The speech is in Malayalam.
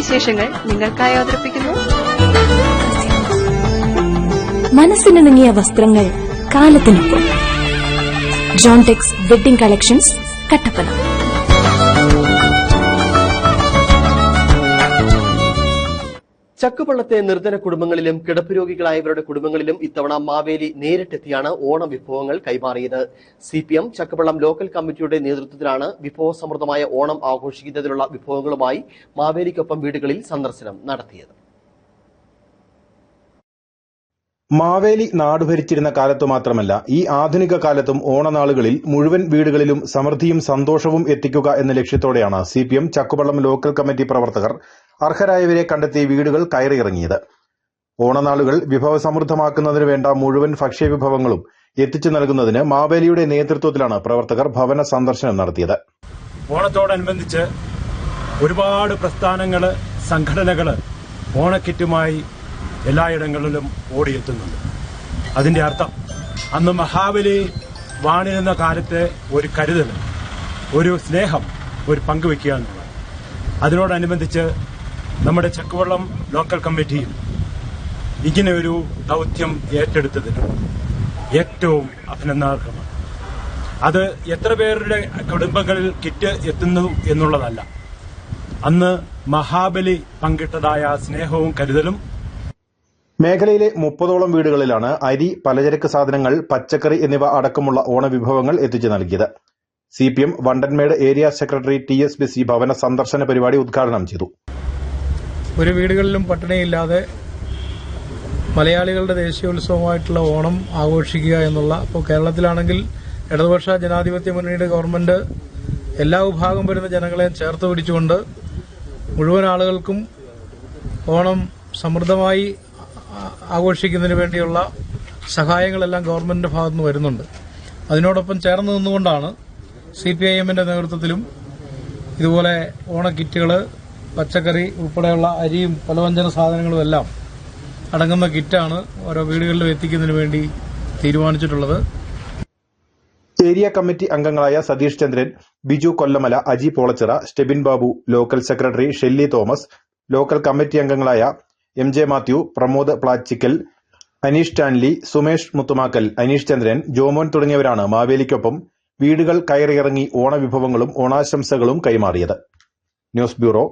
വിശേഷങ്ങൾ നിങ്ങൾക്കായി അവതരിപ്പിക്കുന്നു മനസ്സിനിണങ്ങിയ വസ്ത്രങ്ങൾ കാലത്തിനൊപ്പം. John Tex wedding collections, Kattappana. ചക്കുപള്ളത്തെ നിർധന കുടുംബങ്ങളിലും കിടപ്പ് രോഗികളായവരുടെ കുടുംബങ്ങളിലും ഇത്തവണ മാവേലി നേരിട്ടെത്തിയാണ് ഓണവിഭവങ്ങൾ കൈമാറിയത്. CPM ചക്കുപള്ളം ലോക്കൽ കമ്മിറ്റിയുടെ നേതൃത്വത്തിലാണ് വിഭവസമൃദ്ധമായ ഓണം ആഘോഷിക്കുന്നതിനുള്ള വിഭവങ്ങളുമായി മാവേലിക്കൊപ്പം വീടുകളിൽ സന്ദർശനം നടത്തിയത്. മാവേലി നാടുഭരിച്ചിരുന്ന കാലത്തു മാത്രമല്ല, ഈ ആധുനിക കാലത്തും ഓണനാളുകളിൽ മുഴുവൻ വീടുകളിലും സമൃദ്ധിയും സന്തോഷവും എത്തിക്കുക എന്ന ലക്ഷ്യത്തോടെയാണ് CPM ചക്കുപള്ളം ലോക്കൽ കമ്മിറ്റി പ്രവർത്തകർ അർഹരായവരെ കണ്ടെത്തി വീടുകൾ കയറിയിറങ്ങിയത്. ഓണനാളുകൾ വിഭവസമൃദ്ധമാക്കുന്നതിന് വേണ്ട മുഴുവൻ ഭക്ഷ്യവിഭവങ്ങളും എത്തിച്ചു നൽകുന്നതിന് മാവേലിയുടെ നേതൃത്വത്തിലാണ് പ്രവർത്തകർ ഭവന സന്ദർശനം നടത്തിയത്. ഓണത്തോടനുബന്ധിച്ച് ഒരുപാട് പ്രസ്ഥാനങ്ങള്, സംഘടനകള് ഓണക്കിറ്റുമായി എല്ലായിടങ്ങളിലും ഓടിയെത്തുന്നുണ്ട്. അതിന്റെ അർത്ഥം അന്ന് മഹാബലി വാണിരുന്ന കാലത്തെ ഒരു കരുതൽ, ഒരു സ്നേഹം, ഒരു പങ്കുവയ്ക്കുക എന്നുള്ളത്. അതിനോടനുബന്ധിച്ച് നമ്മുടെ ചക്കുവള്ളം ലോക്കൽ കമ്മിറ്റിയും ഇങ്ങനെ ഒരു ദൌത്യം ഏറ്റെടുത്തതിന് ഏറ്റവും അഭിനന്ദനാർഹമാണ്. അത് എത്ര പേരുടെ കുടുംബങ്ങളിൽ കിറ്റ് എത്തുന്നു എന്നുള്ളതല്ല, അന്ന് മഹാബലി പങ്കിട്ടതായ സ്നേഹവും കരുതലും. മേഖലയിലെ 30ഓളം വീടുകളിലാണ് അരി, പലചരക്ക് സാധനങ്ങൾ, പച്ചക്കറി എന്നിവ അടക്കമുള്ള ഓണവിഭവങ്ങൾ എത്തിച്ചു നൽകിയത്. CPM Vandanmedu area secretary TS ബിസി ഭവന സന്ദർശന പരിപാടി ഉദ്ഘാടനം ചെയ്തു. ഒരു വീടുകളിലും പട്ടിണിയില്ലാതെ മലയാളികളുടെ ദേശീയോത്സവമായിട്ടുള്ള ഓണം ആഘോഷിക്കുക എന്നുള്ള, ഇപ്പോൾ കേരളത്തിലാണെങ്കിൽ ഇടതുപക്ഷ ജനാധിപത്യ മുന്നണിയുടെ ഗവൺമെന്റ് എല്ലാ വിഭാഗം വരുന്ന ജനങ്ങളെയും ചേർത്ത് പിടിച്ചുകൊണ്ട് മുഴുവൻ ആളുകൾക്കും ഓണം സമൃദ്ധമായി ആഘോഷിക്കുന്നതിന് വേണ്ടിയുള്ള സഹായങ്ങളെല്ലാം ഗവൺമെന്റിന്റെ ഭാഗത്തുനിന്ന് വരുന്നുണ്ട്. അതിനോടൊപ്പം ചേർന്ന് നിന്നുകൊണ്ടാണ് CPIMന്റെ നേതൃത്വത്തിലും ഇതുപോലെ ഓണക്കിറ്റുകൾ, പച്ചക്കറി ഉൾപ്പെടെയുള്ള അരിയും പലവ്യഞ്ജന സാധനങ്ങളും എല്ലാം അടങ്ങുന്ന കിറ്റാണ് ഓരോ വീടുകളിലും എത്തിക്കുന്നതിന് വേണ്ടി തീരുമാനിച്ചിട്ടുള്ളത്. ഏരിയ കമ്മിറ്റി അംഗങ്ങളായ Satheesh Chandran, Biju Kollamala, Aji Polachira, Stebin Babu, local secretary Shelly Thomas, local committee അംഗങ്ങളായ MJ മാത്യു, പ്രമോദ് പ്ലാച്ചിക്കൽ, അനീഷ് സ്റ്റാൻലി, സുമേഷ് മുത്തുമാക്കൽ, അനീഷ് ചന്ദ്രൻ, ജോമോൻ തുടങ്ങിയവരാണ് മാവേലിക്കൊപ്പം വീടുകൾ കയറിയിറങ്ങി ഓണവിഭവങ്ങളും ഓണാശംസകളും കൈമാറിയത്. News bureau,